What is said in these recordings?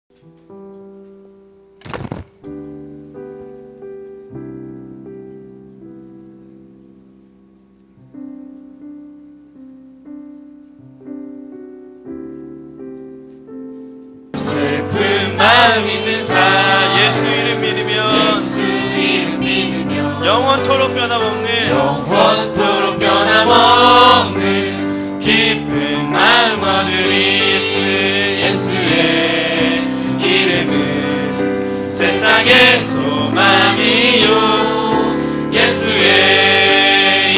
슬픈 마음 있는 사 예수 이름 믿으면 예수 이름 믿으면 영원토록 변함없는 영원토록 변함없는 기쁜 마음 얻으리. 예수의 이름은 세상의 소망이요 예수의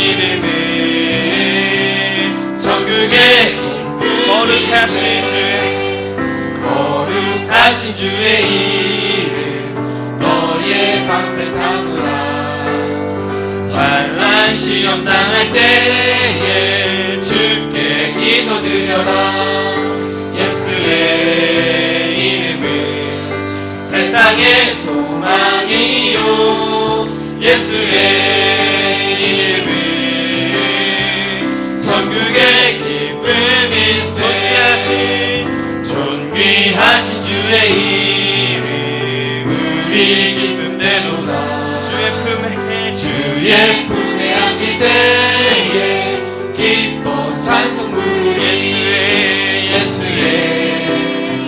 이름은 천국의 기쁨이 거룩하신 주의 이름 너의 방패 삼으라. 환난 시험 당할 때에 주께 기도드려라. 예수의 이름은 세상의 소망이요 예수의 이름은 천국의 기쁨일세. 존귀하신 주의 이름 우리 기쁨되도다. 주의 품에 안길 때에 기뻐 찬송 부르리. 예수의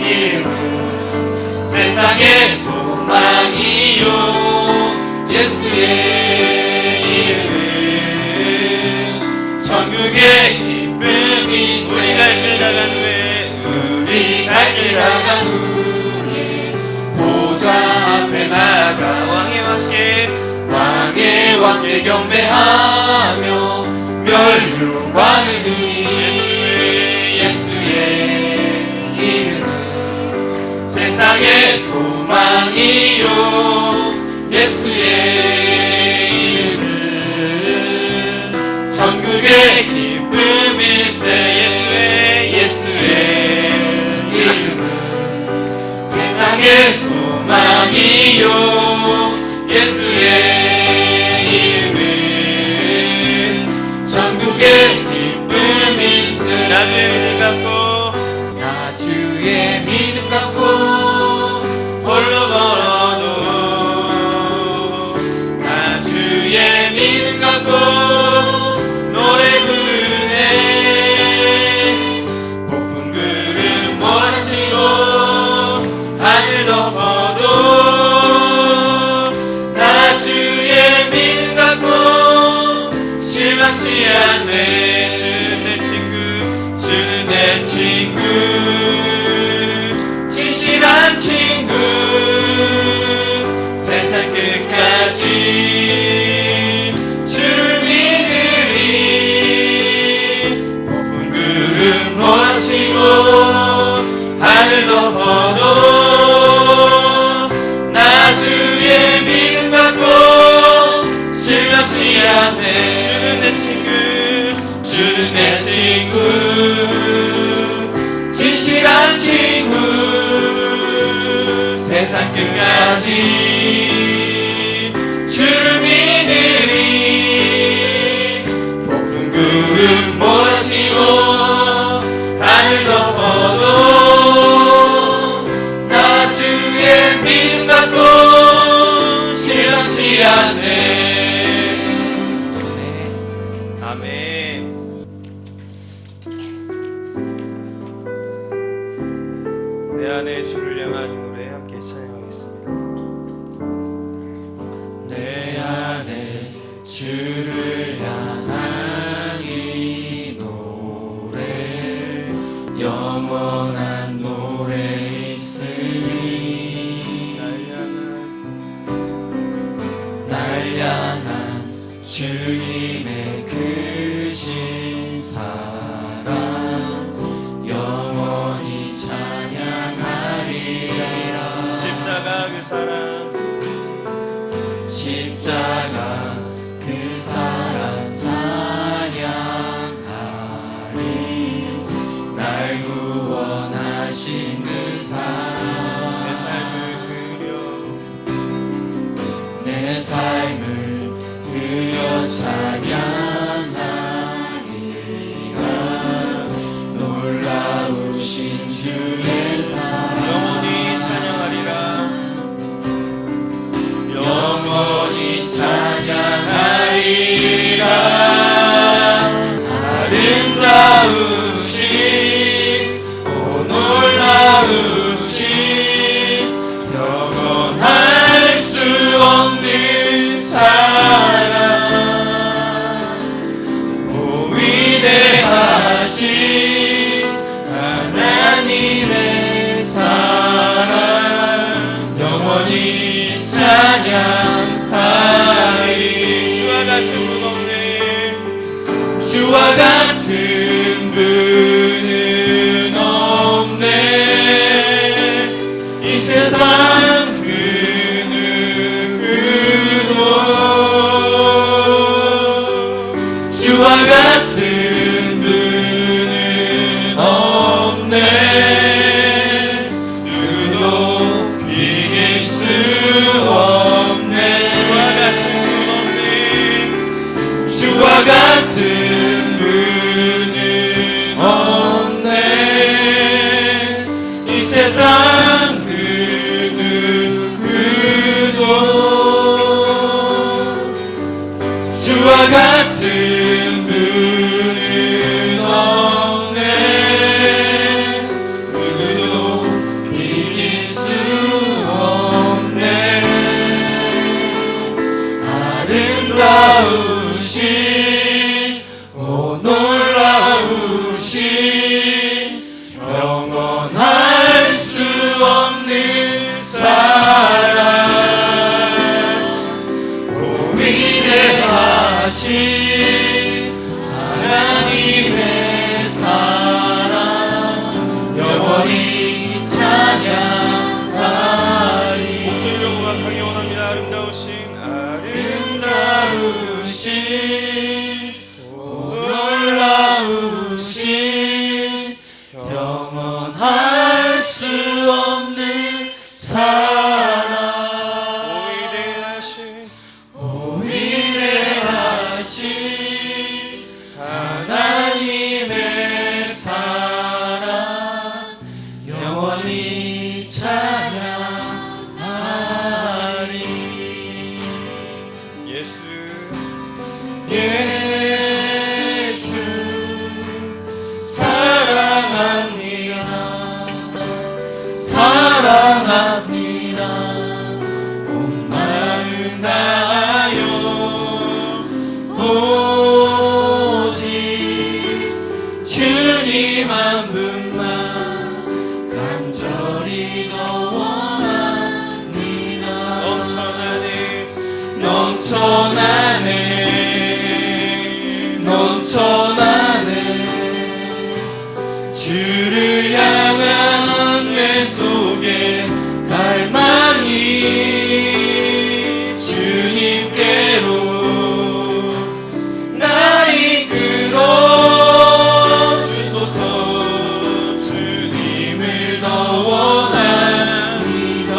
이름은 세상의 소망이요 예수의 이름은 천국의 기쁨이. 우리 갈 길 나간 후에 보좌 앞에 나가 왕의 왕께 경배하며 멸류관을 드리. 예수의 이름은 세상의 소망이요 예수의 이름은 천국의 기쁨일세. 예수의 이름은 세상의 소망이요 예수의 이름은 천국의 기쁨일세. 나 주의 믿음 갖고 홀로 걸어도 나 주의 믿음 갖고 노래 부르네. 높은 구름 몰아치고 하늘 덮어도 나 주의 믿음 갖고 실망치 않네. 주는 내 친구 진실한 친구 세상 끝까지 주를 믿으리. 높은 구름 몰아치고 하늘 덮어도 나 주의 믿음 갖고 실망치 않네. 주는 내 친구 진실한 친구 세상 끝까지 주를 믿으리. 높은 구름 몰아치고 하늘 덮어도 나 주의 믿음 갖고 실망치 않네. 아멘. 내 안에 주를 향한 노래 함께 찬양하겠습니다. 내 안에 주를 향한 이 노래 영원한 노래 있으니 날 향한 주님의 크신 사랑 영원히 찬양하리. 주와 같은 분은 없네. 이 세상 그 누구도 주와 같은 분은 없네. 누구도 이길 수 없네. 주와 같은 분은 없네. 이 세상 그 누구도 주와 같은 분은 없네. 누구도 이길 수 없네. 아름다우신 오 놀라우신 영원할 수 없는 사랑 오 위대하신 하나님의 사랑 영원히 찬양하리. 목소리로 고백하기 원합니다. 아름다우신 놀라우신 영원할 수 없는 사랑 오 위대하신 하나님의 사랑 영원히 찬양하리. 예수 예수 사랑합니다. 사랑합니다. 온 마음 다하여 오직 주님 한 분만 간절히 더 원합니다. 넘쳐나네 주를 향한 내 속에 갈망이 주님께로 나 이끌어 주소서. 주님을 더 원합니다.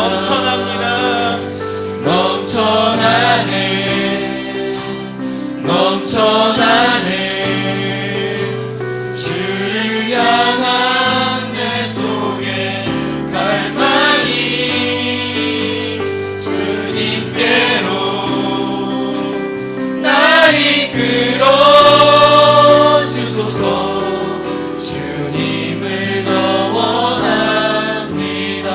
넘쳐나네 주를 향한 내 속에 갈망이 주님께로 나 이끌어 주소서. 주님을 더 원합니다.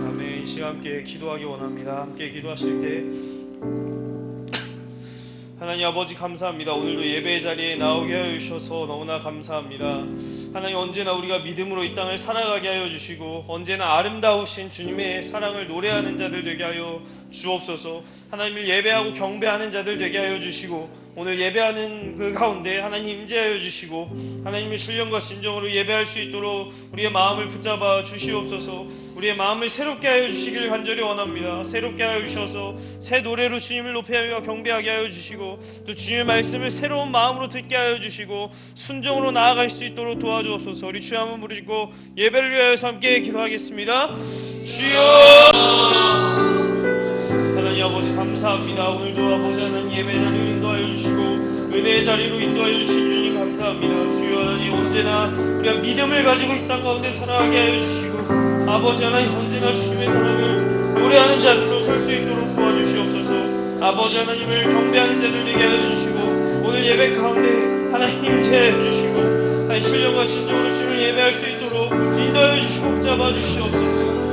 아멘. 이 시간 함께 기도하기 원합니다. 함께 기도하실 때 하나님 아버지 감사합니다. 오늘도 예배의 자리에 나오게 하여 주셔서 너무나 감사합니다. 하나님 언제나 우리가 믿음으로 이 땅을 살아가게 하여 주시고 언제나 아름다우신 주님의 사랑을 노래하는 자들 되게 하여 주옵소서. 하나님을 예배하고 경배하는 자들 되게 하여 주시고 오늘 예배하는 그 가운데 하나님 임재하여 주시고 하나님의 신령과 진정으로 예배할 수 있도록 우리의 마음을 붙잡아 주시옵소서. 우리의 마음을 새롭게 하여 주시길 간절히 원합니다. 새롭게 하여 주셔서 새 노래로 주님을 높여하며 경배하게 하여 주시고 또 주님의 말씀을 새로운 마음으로 듣게 하여 주시고 순종으로 나아갈 수 있도록 도와주옵소서. 우리 주여 한번 부르시고 예배를 위하여서 함께 기도하겠습니다. 주여 하나님 아버지 감사합니다. 오늘도 아버지 하나님 예배 자리로 인도하여 주시고 은혜의 자리로 인도하여 주신 주님 감사합니다. 주여 하나님 언제나 우리가 믿음을 가지고 이 땅 가운데 살아가게 하여 주시고 아버지 하나님 언제나 주님의 사랑을 노래하는 자들로 설 수 있도록 도와주시옵소서. 아버지 하나님을 경배하는 자들 되게 하여 주시고 오늘 예배 가운데 하나님 임재하여 주시고 하나님 신령과 진정으로 주님을 예배할 수 있도록 인도하여 주시고 붙잡아 주시옵소서.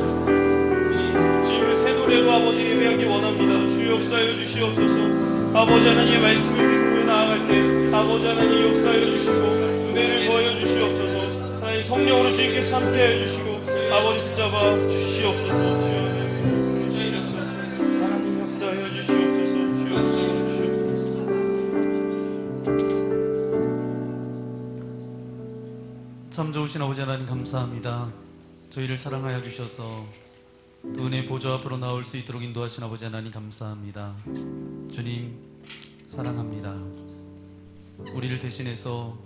노래로 아버지 예배하기 원합니다. 주 역사하여 주시옵소서. 아버지 하나님의 말씀을 듣고 나아갈 때 아버지 하나님 역사하여 주시고 은혜를 더하여 주시옵소서. 하나님 성령으로 주님께서 함께하여 주시고 아버지 붙잡아 주시옵소서. 주여 하나님 역사하여 주시옵소서. 주여 은혜로우신 아버지 하나님 감사합니다. 저희를 사랑하여 주셔서 또 은혜 보좌 앞으로 나올 수 있도록 인도하신 아버지 하나님 감사합니다. 주님 사랑합니다. 우리를 대신해서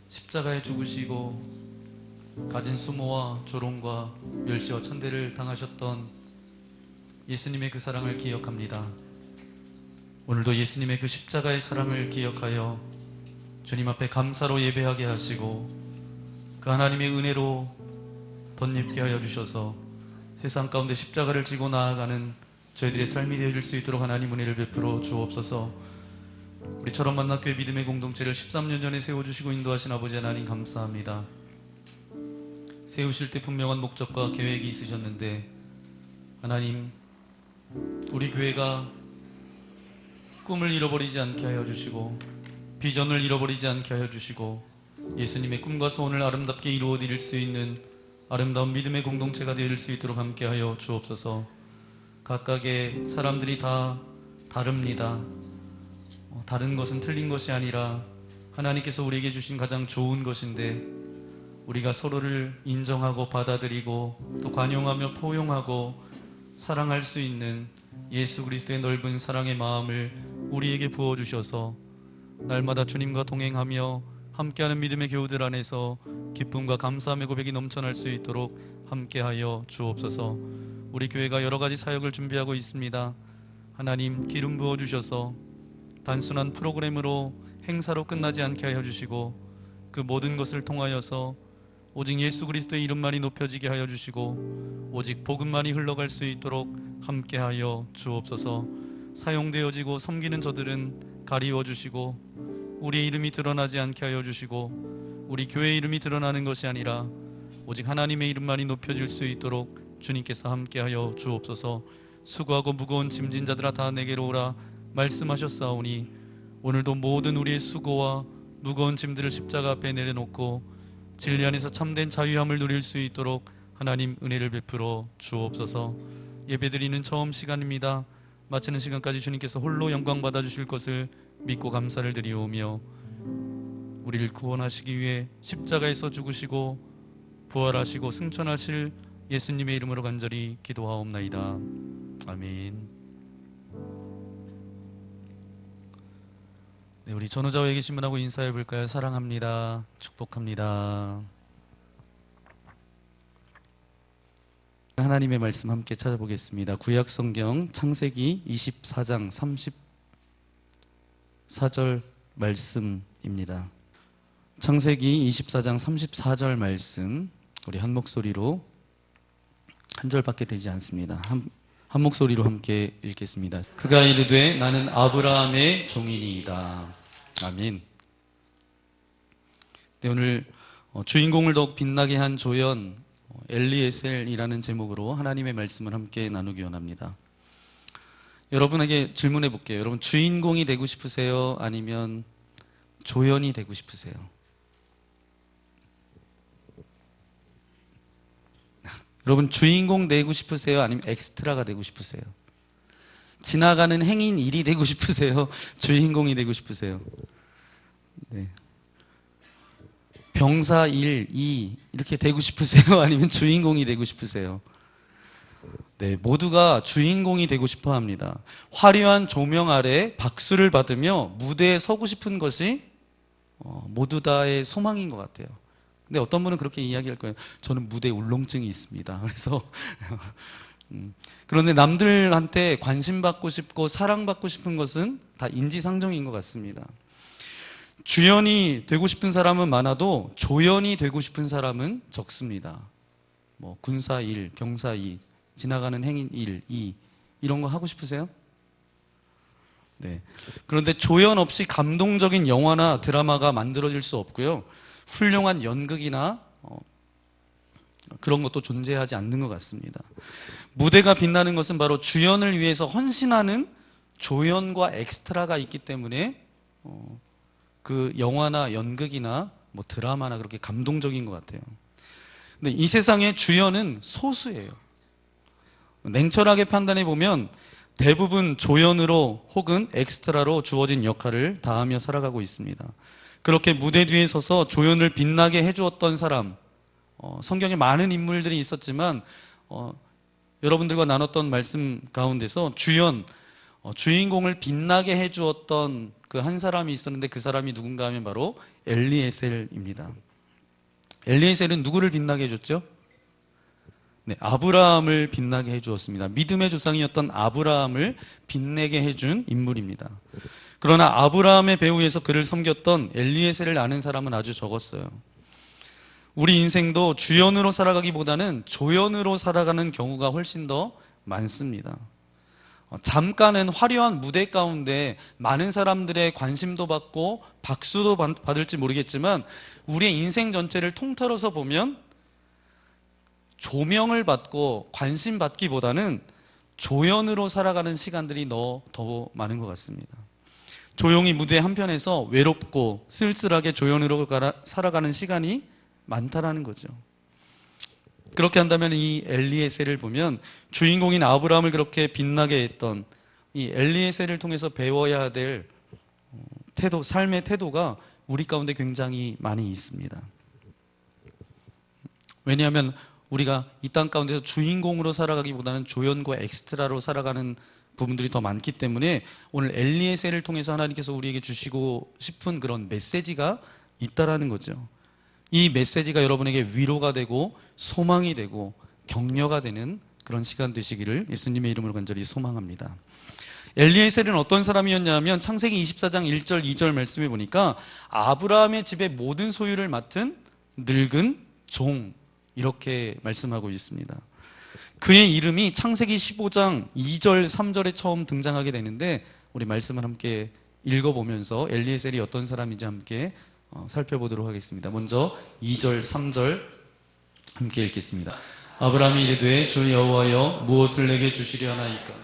십자가에 죽으시고 가진 수모와 조롱과 멸시와 천대를 당하셨던 예수님의 그 사랑을 기억합니다. 오늘도 예수님의 그 십자가의 사랑을 기억하여 주님 앞에 감사로 예배하게 하시고 그 하나님의 은혜로 덧입게 하여 주셔서 세상 가운데 십자가를 지고 나아가는 저희들의 삶이 되어질 수 있도록 하나님 은혜를 베풀어 주옵소서. 우리처럼 만나교회 믿음의 공동체를 13년 전에 세워주시고 인도하신 아버지 하나님 감사합니다. 세우실 때 분명한 목적과 계획이 있으셨는데 하나님, 우리 교회가 꿈을 잃어버리지 않게 하여 주시고 비전을 잃어버리지 않게 하여 주시고 예수님의 꿈과 소원을 아름답게 이루어 드릴 수 있는 아름다운 믿음의 공동체가 되어질 수 있도록 함께 하여 주옵소서. 각각의 사람들이 다 다릅니다. 다른 것은 틀린 것이 아니라 하나님께서 우리에게 주신 가장 좋은 것인데 우리가 서로를 인정하고 받아들이고 또 관용하며 포용하고 사랑할 수 있는 예수 그리스도의 넓은 사랑의 마음을 우리에게 부어주셔서 날마다 주님과 동행하며 함께하는 믿음의 교우들 안에서 기쁨과 감사함의 고백이 넘쳐날 수 있도록 함께하여 주옵소서. 우리 교회가 여러 가지 사역을 준비하고 있습니다. 하나님 기름 부어주셔서 단순한 프로그램으로 행사로 끝나지 않게 하여 주시고 그 모든 것을 통하여서 오직 예수 그리스도의 이름만이 높여지게 하여 주시고 오직 복음만이 흘러갈 수 있도록 함께하여 주옵소서. 사용되어지고 섬기는 저들은 가리워 주시고 우리의 이름이 드러나지 않게 하여 주시고 우리 교회의 이름이 드러나는 것이 아니라 오직 하나님의 이름만이 높여질 수 있도록 주님께서 함께하여 주옵소서. 수고하고 무거운 짐진 자들아 다 내게로 오라 말씀하셨사오니 오늘도 모든 우리의 수고와 무거운 짐들을 십자가 앞에 내려놓고 진리 안에서 참된 자유함을 누릴 수 있도록 하나님 은혜를 베풀어 주옵소서. 예배드리는 처음 시간입니다. 마치는 시간까지 주님께서 홀로 영광 받아주실 것을 믿고 감사를 드리오며 우리를 구원하시기 위해 십자가에서 죽으시고 부활하시고 승천하실 예수님의 이름으로 간절히 기도하옵나이다. 아멘. 네, 우리 전우자와 계신 분하고 인사해 볼까요? 사랑합니다. 축복합니다. 하나님의 말씀 함께 찾아보겠습니다. 구약 성경 창세기 24장 34절 말씀입니다. 창세기 24장 34절 말씀 우리 한 목소리로 한 절밖에 되지 않습니다. 한 목소리로 함께 읽겠습니다. 그가 이르되 나는 아브라함의 종이니이다. 아멘. 네, 오늘 주인공을 더욱 빛나게 한 조연 엘리에셀이라는 제목으로 하나님의 말씀을 함께 나누기 원합니다. 여러분에게 질문해 볼게요. 여러분 주인공이 되고 싶으세요? 아니면 조연이 되고 싶으세요? 여러분 주인공 되고 싶으세요? 아니면 엑스트라가 되고 싶으세요? 지나가는 행인 일이 되고 싶으세요? 주인공이 되고 싶으세요? 네. 병사 1, 2 이렇게 되고 싶으세요? 아니면 주인공이 되고 싶으세요? 네, 모두가 주인공이 되고 싶어 합니다. 화려한 조명 아래 박수를 받으며 무대에 서고 싶은 것이 모두 다의 소망인 것 같아요. 근데 어떤 분은 그렇게 이야기할 거예요. 저는 무대 울렁증이 있습니다. 그래서 그런데 남들한테 관심받고 싶고 사랑받고 싶은 것은 다 인지상정인 것 같습니다. 주연이 되고 싶은 사람은 많아도 조연이 되고 싶은 사람은 적습니다. 뭐 군사 1, 병사 2, 지나가는 행인 1, 2 이런 거 하고 싶으세요? 네. 그런데 조연 없이 감동적인 영화나 드라마가 만들어질 수 없고요. 훌륭한 연극이나 그런 것도 존재하지 않는 것 같습니다. 무대가 빛나는 것은 바로 주연을 위해서 헌신하는 조연과 엑스트라가 있기 때문에 그 영화나 연극이나 뭐 드라마나 그렇게 감동적인 것 같아요. 근데 이 세상의 주연은 소수예요. 냉철하게 판단해 보면 대부분 조연으로 혹은 엑스트라로 주어진 역할을 다하며 살아가고 있습니다. 그렇게 무대 뒤에 서서 조연을 빛나게 해주었던 사람, 성경에 많은 인물들이 있었지만 여러분들과 나눴던 말씀 가운데서 주인공을 빛나게 해주었던 그 한 사람이 있었는데 그 사람이 누군가 하면 바로 엘리에셀입니다. 엘리에셀은 누구를 빛나게 해줬죠? 네, 아브라함을 빛나게 해주었습니다. 믿음의 조상이었던 아브라함을 빛내게 해준 인물입니다. 그러나 아브라함의 배후에서 그를 섬겼던 엘리에셀을 아는 사람은 아주 적었어요. 우리 인생도 주연으로 살아가기보다는 조연으로 살아가는 경우가 훨씬 더 많습니다. 잠깐은 화려한 무대 가운데 많은 사람들의 관심도 받고 박수도 받을지 모르겠지만 우리의 인생 전체를 통틀어서 보면 조명을 받고 관심 받기보다는 조연으로 살아가는 시간들이 더 많은 것 같습니다. 조용히 무대 한편에서 외롭고 쓸쓸하게 조연으로 살아가는 시간이 많다라는 거죠. 그렇게 한다면 이 엘리에셀을 보면 주인공인 아브라함을 그렇게 빛나게 했던 이 엘리에셀을 통해서 배워야 될 태도, 삶의 태도가 우리 가운데 굉장히 많이 있습니다. 왜냐하면 우리가 이 땅 가운데서 주인공으로 살아가기보다는 조연과 엑스트라로 살아가는 부분들이 더 많기 때문에 오늘 엘리에셀을 통해서 하나님께서 우리에게 주시고 싶은 그런 메시지가 있다라는 거죠. 이 메시지가 여러분에게 위로가 되고 소망이 되고 격려가 되는 그런 시간 되시기를 예수님의 이름으로 간절히 소망합니다. 엘리에셀은 어떤 사람이었냐면 창세기 24장 1절 2절 말씀해 보니까 아브라함의 집의 모든 소유를 맡은 늙은 종, 이렇게 말씀하고 있습니다. 그의 이름이 창세기 15장 2절 3절에 처음 등장하게 되는데 우리 말씀을 함께 읽어보면서 엘리에셀이 어떤 사람인지 함께 살펴보도록 하겠습니다. 먼저 2절 3절 함께 읽겠습니다. 아브라함이 이르되 주 여호와여 무엇을 내게 주시려 하나이까?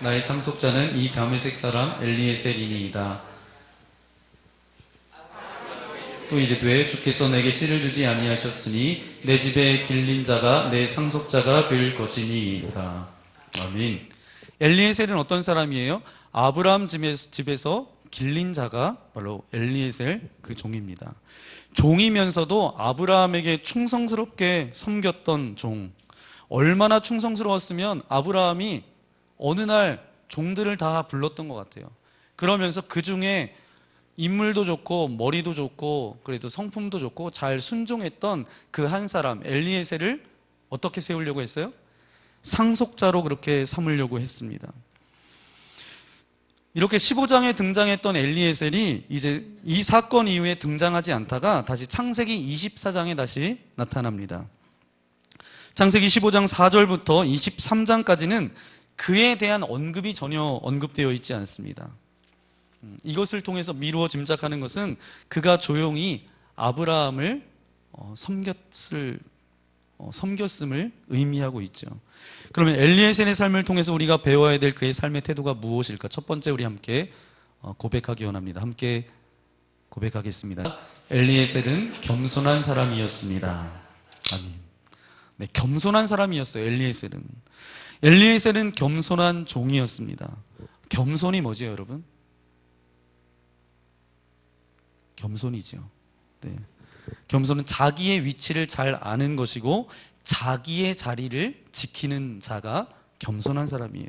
나의 상속자는 이 다메섹 사람 엘리에셀이니이다. 또 이르되 주께서 내게 씨를 주지 아니하셨으니 내 집에 길린 자가 내 상속자가 될 것이니이다. 아멘. 엘리에셀은 어떤 사람이에요? 아브라함 집에서 길린 자가 바로 엘리에셀 그 종입니다. 종이면서도 아브라함에게 충성스럽게 섬겼던 종. 얼마나 충성스러웠으면 아브라함이 어느 날 종들을 다 불렀던 것 같아요. 그러면서 그 중에 인물도 좋고 머리도 좋고 그래도 성품도 좋고 잘 순종했던 그 한 사람 엘리에셀을 어떻게 세우려고 했어요? 상속자로 그렇게 삼으려고 했습니다. 이렇게 15장에 등장했던 엘리에셀이 이제 이 사건 이후에 등장하지 않다가 다시 창세기 24장에 다시 나타납니다. 창세기 15장 4절부터 23장까지는 그에 대한 언급이 전혀 언급되어 있지 않습니다. 이것을 통해서 미루어 짐작하는 것은 그가 조용히 아브라함을 섬겼음을 의미하고 있죠. 그러면 엘리에셀의 삶을 통해서 우리가 배워야 될 그의 삶의 태도가 무엇일까? 첫 번째 우리 함께 고백하기 원합니다. 함께 고백하겠습니다. 엘리에셀은 겸손한 사람이었습니다. 아멘. 네, 겸손한 사람이었어요. 엘리에셀은 겸손한 종이었습니다. 겸손이 뭐죠, 여러분? 겸손이죠. 네. 겸손은 자기의 위치를 잘 아는 것이고 자기의 자리를 지키는 자가 겸손한 사람이에요.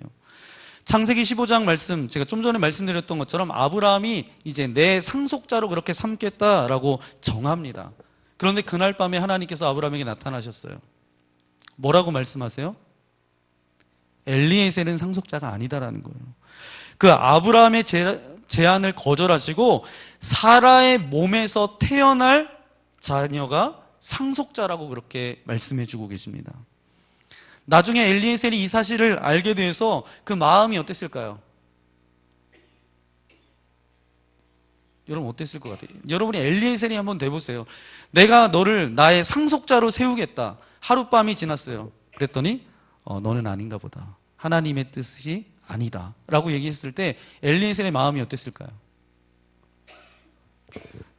창세기 15장 말씀, 제가 좀 전에 말씀드렸던 것처럼 아브라함이 이제 내 상속자로 그렇게 삼겠다라고 정합니다. 그런데 그날 밤에 하나님께서 아브라함에게 나타나셨어요. 뭐라고 말씀하세요? 엘리에셀은 상속자가 아니다라는 거예요. 그 아브라함의 제안을 거절하시고 사라의 몸에서 태어날 자녀가 상속자라고 그렇게 말씀해주고 계십니다. 나중에 엘리에셀이 이 사실을 알게 돼서 그 마음이 어땠을까요? 여러분 어땠을 것 같아요? 여러분이 엘리에셀이 한번 돼보세요. 내가 너를 나의 상속자로 세우겠다. 하룻밤이 지났어요. 그랬더니 너는 아닌가 보다. 하나님의 뜻이 아니다 라고 얘기했을 때 엘리에셀의 마음이 어땠을까요?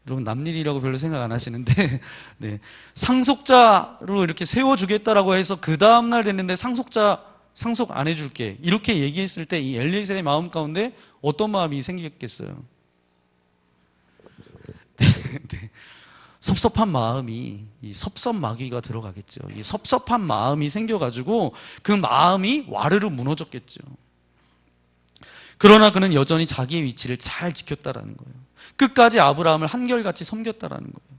여러분 남일이라고 별로 생각 안 하시는데 네. 상속자로 이렇게 세워주겠다라고 해서 그 다음날 됐는데 상속 안 해줄게 이렇게 얘기했을 때 이 엘리에셀의 마음 가운데 어떤 마음이 생겼겠어요? 섭섭한 마음이 이 섭섭마귀가 들어가겠죠. 이 섭섭한 마음이 생겨가지고 그 마음이 와르르 무너졌겠죠. 그러나 그는 여전히 자기의 위치를 잘 지켰다라는 거예요. 끝까지 아브라함을 한결같이 섬겼다라는 거예요.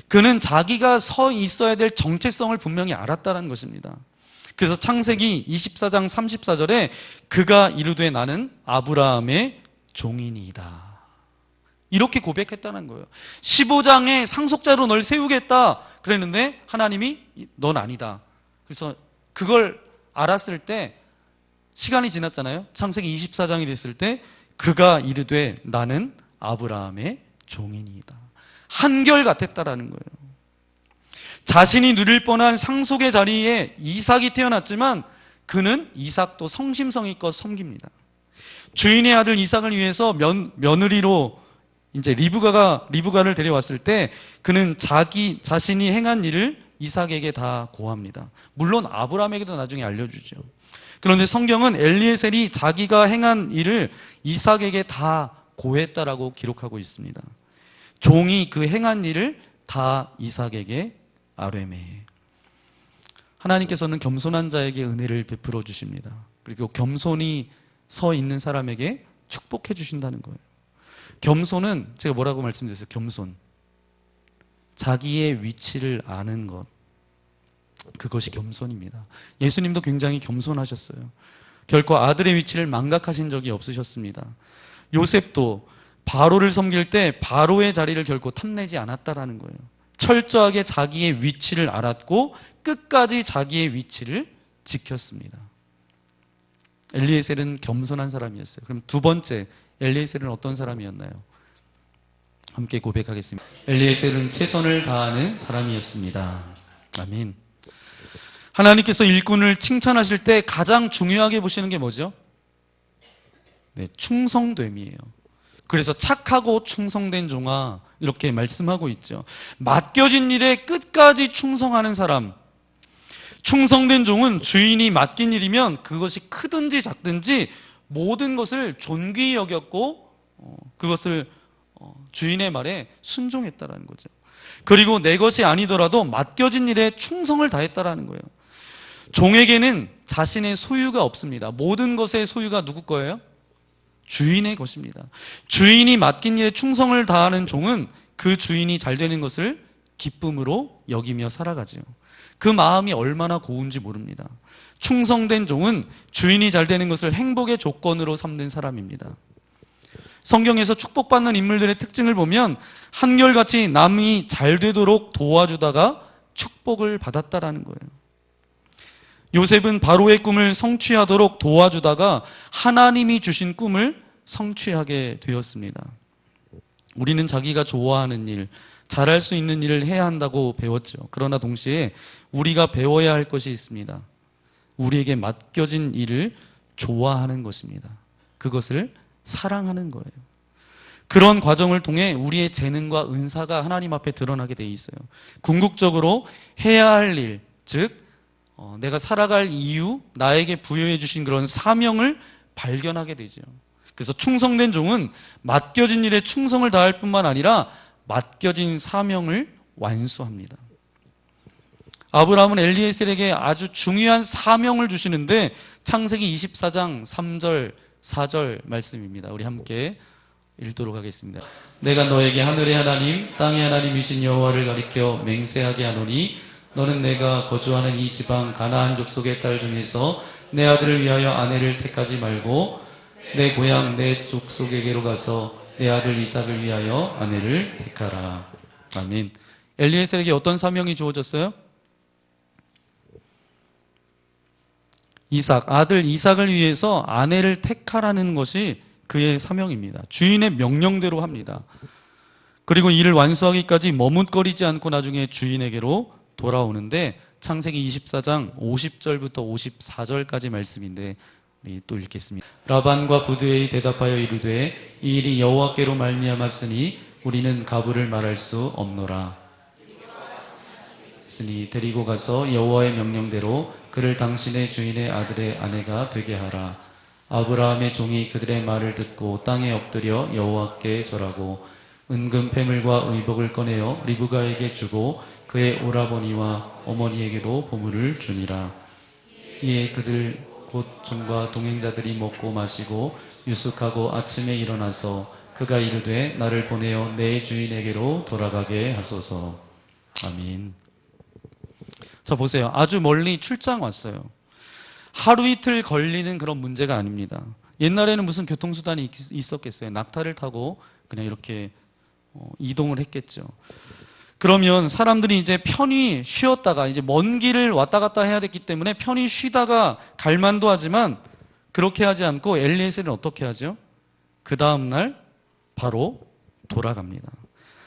그는 자기가 서 있어야 될 정체성을 분명히 알았다는 것입니다. 그래서 창세기 24장 34절에 그가 이르되 나는 아브라함의 종이니이다. 이렇게 고백했다는 거예요. 15장에 상속자로 널 세우겠다 그랬는데 하나님이 넌 아니다. 그래서 그걸 알았을 때 시간이 지났잖아요. 창세기 24장이 됐을 때 그가 이르되 나는 아브라함의 종이니이다. 한결같았다라는 거예요. 자신이 누릴 뻔한 상속의 자리에 이삭이 태어났지만 그는 이삭도 성심성의껏 섬깁니다. 주인의 아들 이삭을 위해서 며느리로 이제 리브가를 데려왔을 때 그는 자신이 행한 일을 이삭에게 다 고합니다. 물론 아브라함에게도 나중에 알려주죠. 그런데 성경은 엘리에셀이 자기가 행한 일을 이삭에게 다 고했다라고 기록하고 있습니다. 종이 그 행한 일을 다 이삭에게 아뢰매. 하나님께서는 겸손한 자에게 은혜를 베풀어 주십니다. 그리고 겸손히 서 있는 사람에게 축복해 주신다는 거예요. 겸손은 제가 뭐라고 말씀드렸어요? 겸손. 자기의 위치를 아는 것. 그것이 겸손입니다. 예수님도 굉장히 겸손하셨어요. 결코 아들의 위치를 망각하신 적이 없으셨습니다. 요셉도 바로를 섬길 때 바로의 자리를 결코 탐내지 않았다라는 거예요. 철저하게 자기의 위치를 알았고 끝까지 자기의 위치를 지켰습니다. 엘리에셀은 겸손한 사람이었어요. 그럼 두 번째, 엘리에셀은 어떤 사람이었나요? 함께 고백하겠습니다. 엘리에셀은 최선을 다하는 사람이었습니다. 아멘. 하나님께서 일꾼을 칭찬하실 때 가장 중요하게 보시는 게 뭐죠? 네, 충성됨이에요. 그래서 착하고 충성된 종아 이렇게 말씀하고 있죠. 맡겨진 일에 끝까지 충성하는 사람. 충성된 종은 주인이 맡긴 일이면 그것이 크든지 작든지 모든 것을 존귀히 여겼고 그것을 주인의 말에 순종했다라는 거죠. 그리고 내 것이 아니더라도 맡겨진 일에 충성을 다했다라는 거예요. 종에게는 자신의 소유가 없습니다. 모든 것의 소유가 누구 거예요? 주인의 것입니다. 주인이 맡긴 일에 충성을 다하는 종은 그 주인이 잘 되는 것을 기쁨으로 여기며 살아가죠. 그 마음이 얼마나 고운지 모릅니다. 충성된 종은 주인이 잘 되는 것을 행복의 조건으로 삼는 사람입니다. 성경에서 축복받는 인물들의 특징을 보면 한결같이 남이 잘 되도록 도와주다가 축복을 받았다라는 거예요. 요셉은 바로의 꿈을 성취하도록 도와주다가 하나님이 주신 꿈을 성취하게 되었습니다. 우리는 자기가 좋아하는 일, 잘할 수 있는 일을 해야 한다고 배웠죠. 그러나 동시에 우리가 배워야 할 것이 있습니다. 우리에게 맡겨진 일을 좋아하는 것입니다. 그것을 사랑하는 거예요. 그런 과정을 통해 우리의 재능과 은사가 하나님 앞에 드러나게 돼 있어요. 궁극적으로 해야 할 일, 즉 내가 살아갈 이유, 나에게 부여해 주신 그런 사명을 발견하게 되죠. 그래서 충성된 종은 맡겨진 일에 충성을 다할 뿐만 아니라 맡겨진 사명을 완수합니다. 아브라함은 엘리에셀에게 아주 중요한 사명을 주시는데 창세기 24장 3절, 4절 말씀입니다. 우리 함께 읽도록 하겠습니다. 내가 너에게 하늘의 하나님, 땅의 하나님이신 여호와를 가리켜 맹세하게 하노니 너는 내가 거주하는 이 지방 가나안 족속의 딸 중에서 내 아들을 위하여 아내를 택하지 말고 내 고향 내 족속에게로 가서 내 아들 이삭을 위하여 아내를 택하라. 아멘. 엘리에셀에게 어떤 사명이 주어졌어요? 아들 이삭을 위해서 아내를 택하라는 것이 그의 사명입니다. 주인의 명령대로 합니다. 그리고 이를 완수하기까지 머뭇거리지 않고 나중에 주인에게로 돌아오는데 창세기 24장 50절부터 54절까지 말씀인데 우리 또 읽겠습니다. 라반과 부두엘이 대답하여 이르되 이 일이 여호와께로 말미암았으니 우리는 가부를 말할 수 없노라. 있으니 데리고 가서 여호와의 명령대로 그를 당신의 주인의 아들의 아내가 되게 하라. 아브라함의 종이 그들의 말을 듣고 땅에 엎드려 여호와께 절하고 은금 패물과 의복을 꺼내어 리브가에게 주고 그의 오라버니와 어머니에게도 보물을 주니라. 이에 그들 곧 종과 동행자들이 먹고 마시고 유숙하고 아침에 일어나서 그가 이르되 나를 보내어 내 주인에게로 돌아가게 하소서. 아멘. 자, 보세요. 아주 멀리 출장 왔어요. 하루 이틀 걸리는 그런 문제가 아닙니다. 옛날에는 무슨 교통수단이 있었겠어요. 낙타를 타고 그냥 이렇게 이동을 했겠죠. 그러면 사람들이 이제 편히 쉬었다가 이제 먼 길을 왔다 갔다 해야 됐기 때문에 편히 쉬다가 갈만도 하지만 그렇게 하지 않고 엘리에셀은 어떻게 하죠? 그 다음날 바로 돌아갑니다.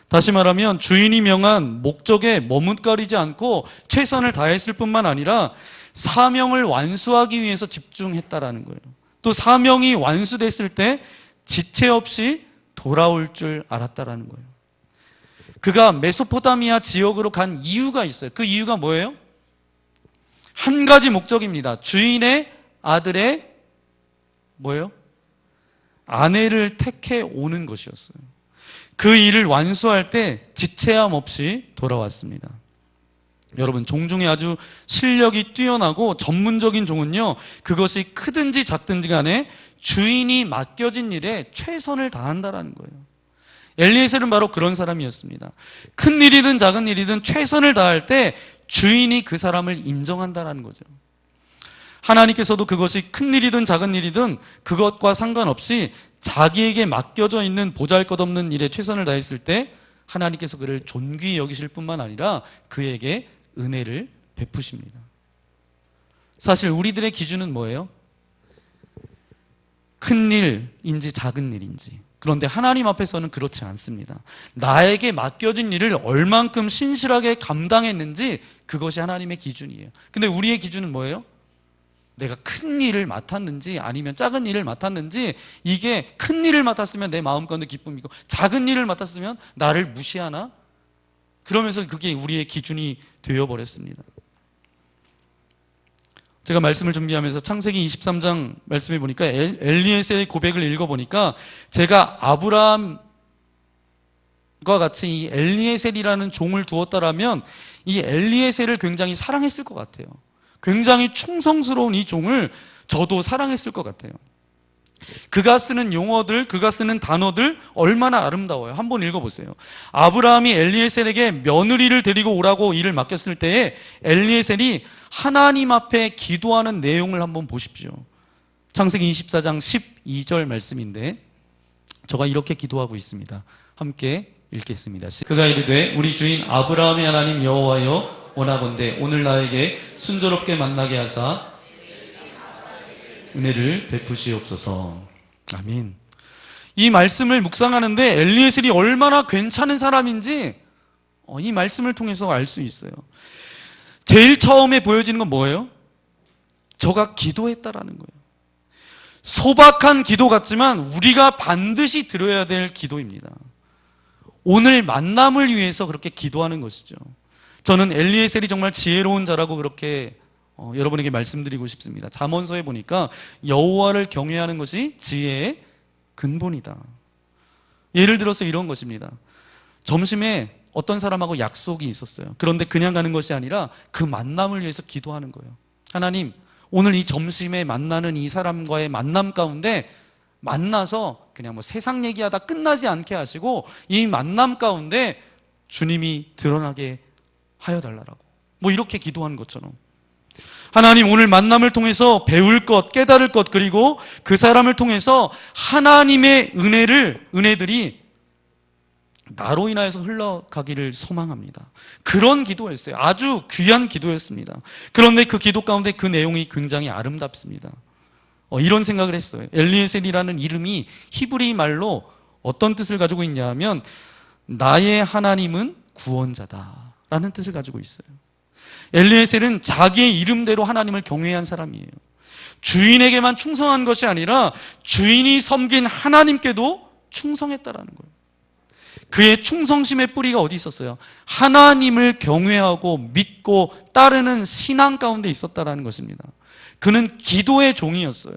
다시 말하면 주인이 명한 목적에 머뭇거리지 않고 최선을 다했을 뿐만 아니라 사명을 완수하기 위해서 집중했다라는 거예요. 또 사명이 완수됐을 때 지체 없이 돌아올 줄 알았다라는 거예요. 그가 메소포타미아 지역으로 간 이유가 있어요. 그 이유가 뭐예요? 한 가지 목적입니다. 주인의 아들의 뭐예요? 아내를 택해 오는 것이었어요. 그 일을 완수할 때 지체함 없이 돌아왔습니다. 여러분, 종 중에 아주 실력이 뛰어나고 전문적인 종은요, 그것이 크든지 작든지 간에 주인이 맡겨진 일에 최선을 다한다라는 거예요. 엘리에셀은 바로 그런 사람이었습니다. 큰 일이든 작은 일이든 최선을 다할 때 주인이 그 사람을 인정한다라는 거죠. 하나님께서도 그것이 큰 일이든 작은 일이든 그것과 상관없이 자기에게 맡겨져 있는 보잘것없는 일에 최선을 다했을 때 하나님께서 그를 존귀히 여기실 뿐만 아니라 그에게 은혜를 베푸십니다. 사실 우리들의 기준은 뭐예요? 큰 일인지 작은 일인지. 그런데 하나님 앞에서는 그렇지 않습니다. 나에게 맡겨진 일을 얼만큼 신실하게 감당했는지 그것이 하나님의 기준이에요. 근데 우리의 기준은 뭐예요? 내가 큰 일을 맡았는지 아니면 작은 일을 맡았는지, 이게 큰 일을 맡았으면 내 마음 가운데 기쁨이고 작은 일을 맡았으면 나를 무시하나? 그러면서 그게 우리의 기준이 되어버렸습니다. 제가 말씀을 준비하면서 창세기 23장 말씀해 보니까 엘리에셀의 고백을 읽어보니까 제가 아브라함과 같이 이 엘리에셀이라는 종을 두었다라면 이 엘리에셀을 굉장히 사랑했을 것 같아요. 굉장히 충성스러운 이 종을 저도 사랑했을 것 같아요. 그가 쓰는 용어들, 그가 쓰는 단어들 얼마나 아름다워요. 한번 읽어보세요. 아브라함이 엘리에셀에게 며느리를 데리고 오라고 일을 맡겼을 때에 엘리에셀이 하나님 앞에 기도하는 내용을 한번 보십시오. 창세기 24장 12절 말씀인데 저가 이렇게 기도하고 있습니다. 함께 읽겠습니다. 그가 이르되 우리 주인 아브라함의 하나님 여호와여 원하건대 오늘 나에게 순조롭게 만나게 하사 은혜를 베푸시옵소서. 아멘. 이 말씀을 묵상하는데 엘리에셀이 얼마나 괜찮은 사람인지 이 말씀을 통해서 알 수 있어요. 제일 처음에 보여지는 건 뭐예요? 저가 기도했다라는 거예요. 소박한 기도 같지만 우리가 반드시 드려야 될 기도입니다. 오늘 만남을 위해서 그렇게 기도하는 것이죠. 저는 엘리에셀이 정말 지혜로운 자라고 그렇게 여러분에게 말씀드리고 싶습니다. 잠언서에 보니까 여호와를 경외하는 것이 지혜의 근본이다. 예를 들어서 이런 것입니다. 점심에 어떤 사람하고 약속이 있었어요. 그런데 그냥 가는 것이 아니라 그 만남을 위해서 기도하는 거예요. 하나님, 오늘 이 점심에 만나는 이 사람과의 만남 가운데 만나서 그냥 뭐 세상 얘기하다 끝나지 않게 하시고 이 만남 가운데 주님이 드러나게 하여 달라라고. 뭐 이렇게 기도하는 것처럼. 하나님, 오늘 만남을 통해서 배울 것, 깨달을 것, 그리고 그 사람을 통해서 하나님의 은혜들이 나로 인하여서 흘러가기를 소망합니다. 그런 기도였어요. 아주 귀한 기도였습니다. 그런데 그 기도 가운데 그 내용이 굉장히 아름답습니다. 이런 생각을 했어요. 엘리에셀이라는 이름이 히브리 말로 어떤 뜻을 가지고 있냐 하면 나의 하나님은 구원자다 라는 뜻을 가지고 있어요. 엘리에셀은 자기의 이름대로 하나님을 경외한 사람이에요. 주인에게만 충성한 것이 아니라 주인이 섬긴 하나님께도 충성했다라는 거예요. 그의 충성심의 뿌리가 어디 있었어요? 하나님을 경외하고 믿고 따르는 신앙 가운데 있었다라는 것입니다. 그는 기도의 종이었어요.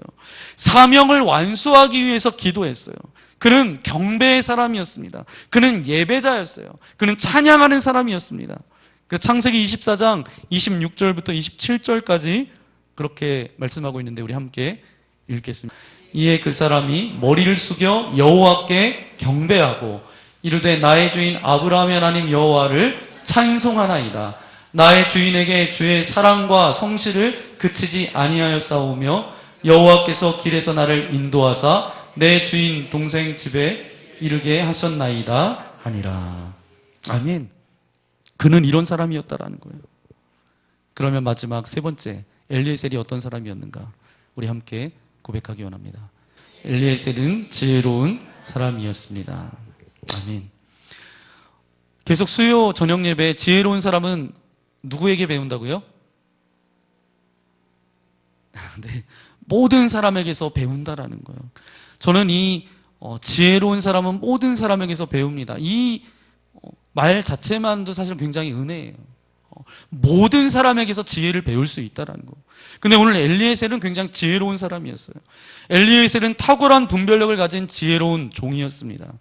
사명을 완수하기 위해서 기도했어요. 그는 경배의 사람이었습니다. 그는 예배자였어요. 그는 찬양하는 사람이었습니다. 그 창세기 24장 26절부터 27절까지 그렇게 말씀하고 있는데 우리 함께 읽겠습니다. 이에 그 사람이 머리를 숙여 여호와께 경배하고 이르되 나의 주인 아브라함의 하나님 여호와를 찬송하나이다. 나의 주인에게 주의 사랑과 성실을 그치지 아니하였사오며 여호와께서 길에서 나를 인도하사 내 주인 동생 집에 이르게 하셨나이다 하니라. 아멘. 그는 이런 사람이었다라는 거예요. 그러면 마지막 세 번째, 엘리에셀이 어떤 사람이었는가? 우리 함께 고백하기 원합니다. 엘리에셀은 지혜로운 사람이었습니다. 아멘. 계속 수요 저녁 예배 지혜로운 사람은 누구에게 배운다고요? 네, 모든 사람에게서 배운다라는 거예요. 저는 이 지혜로운 사람은 모든 사람에게서 배웁니다. 이 말 자체만도 사실 굉장히 은혜예요. 모든 사람에게서 지혜를 배울 수 있다라는 거. 근데 오늘 엘리에셀은 굉장히 지혜로운 사람이었어요. 엘리에셀은 탁월한 분별력을 가진 지혜로운 종이었습니다.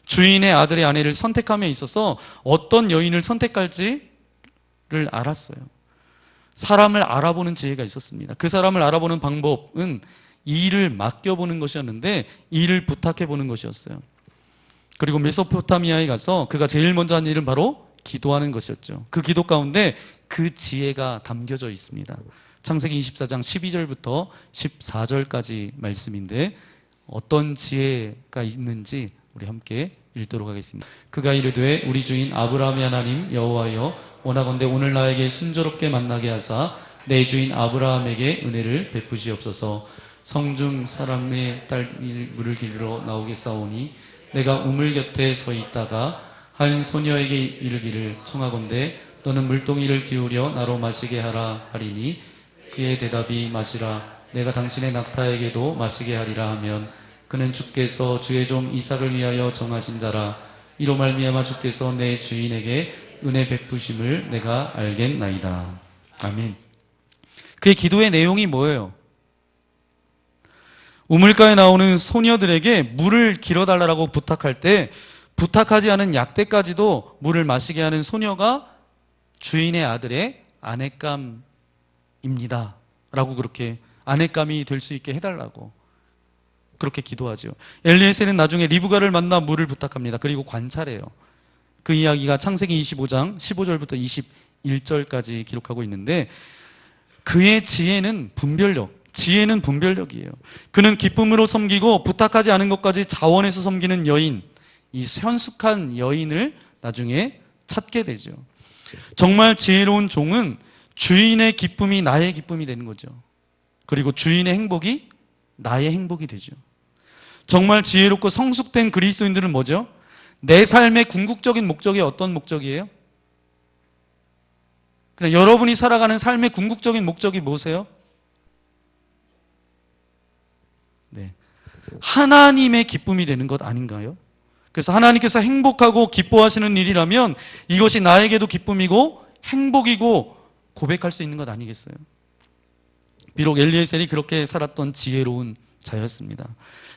주인의 아들의 아내를 선택함에 있어서 어떤 여인을 선택할지를 알았어요. 사람을 알아보는 지혜가 있었습니다. 그 사람을 알아보는 방법은 일을 맡겨보는 것이었는데 일을 부탁해보는 것이었어요. 그리고 메소포타미아에 가서 그가 제일 먼저 한 일은 바로 기도하는 것이었죠. 그 기도 가운데 그 지혜가 담겨져 있습니다. 창세기 24장 12절부터 14절까지 말씀인데 어떤 지혜가 있는지 우리 함께 읽도록 하겠습니다. 그가 이르되 우리 주인 아브라함의 하나님 여호와여 원하건대 오늘 나에게 순조롭게 만나게 하사 내 주인 아브라함에게 은혜를 베푸시옵소서. 성중 사람의 딸 물을 기르러 나오겠사오니 내가 우물 곁에 서 있다가 한 소녀에게 이르기를 청하건대 너는 물동이를 기울여 나로 마시게 하라 하리니 그의 대답이 마시라 내가 당신의 낙타에게도 마시게 하리라 하면 그는 주께서 주의 종 이삭을 위하여 정하신 자라 이로 말미암아 주께서 내 주인에게 은혜 베푸심을 내가 알겠나이다. 아멘. 그의 기도의 내용이 뭐예요? 우물가에 나오는 소녀들에게 물을 길어달라고 부탁할 때 부탁하지 않은 약대까지도 물을 마시게 하는 소녀가 주인의 아들의 아내감입니다 라고 그렇게 아내감이 될 수 있게 해달라고 그렇게 기도하죠. 엘리에셀은 나중에 리브가를 만나 물을 부탁합니다. 그리고 관찰해요. 그 이야기가 창세기 25장 15절부터 21절까지 기록하고 있는데 그의 지혜는 분별력이에요. 그는 기쁨으로 섬기고 부탁하지 않은 것까지 자원해서 섬기는 여인, 이 현숙한 여인을 나중에 찾게 되죠. 정말 지혜로운 종은 주인의 기쁨이 나의 기쁨이 되는 거죠. 그리고 주인의 행복이 나의 행복이 되죠. 정말 지혜롭고 성숙된 그리스도인들은 뭐죠? 내 삶의 궁극적인 목적이 어떤 목적이에요? 그냥 여러분이 살아가는 삶의 궁극적인 목적이 뭐세요? 네, 하나님의 기쁨이 되는 것 아닌가요? 그래서 하나님께서 행복하고 기뻐하시는 일이라면 이것이 나에게도 기쁨이고 행복이고 고백할 수 있는 것 아니겠어요? 비록 엘리에셀이 그렇게 살았던 지혜로운 자였습니다.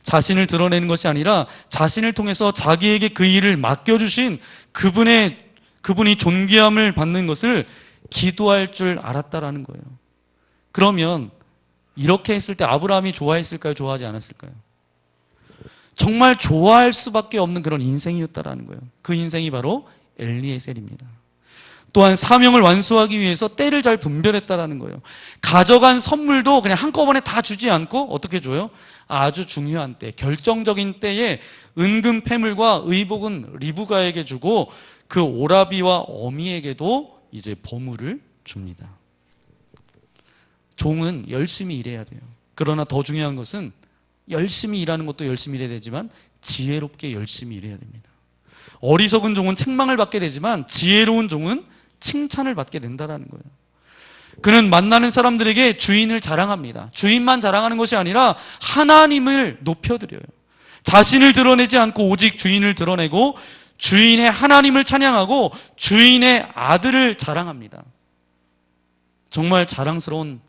자신을 드러내는 것이 아니라 자신을 통해서 자기에게 그 일을 맡겨주신 그분이 존귀함을 받는 것을 기도할 줄 알았다라는 거예요. 그러면 이렇게 했을 때 아브라함이 좋아했을까요? 좋아하지 않았을까요? 정말 좋아할 수밖에 없는 그런 인생이었다라는 거예요. 그 인생이 바로 엘리에셀입니다. 또한 사명을 완수하기 위해서 때를 잘 분별했다라는 거예요. 가져간 선물도 그냥 한꺼번에 다 주지 않고 어떻게 줘요? 아주 중요한 때, 결정적인 때에 은금 패물과 의복은 리브가에게 주고 그 오라비와 어미에게도 이제 보물을 줍니다. 종은 열심히 일해야 돼요. 그러나 더 중요한 것은 열심히 일하는 것도 열심히 일해야 되지만 지혜롭게 열심히 일해야 됩니다. 어리석은 종은 책망을 받게 되지만 지혜로운 종은 칭찬을 받게 된다는 거예요. 그는 만나는 사람들에게 주인을 자랑합니다. 주인만 자랑하는 것이 아니라 하나님을 높여드려요. 자신을 드러내지 않고 오직 주인을 드러내고 주인의 하나님을 찬양하고 주인의 아들을 자랑합니다. 정말 자랑스러운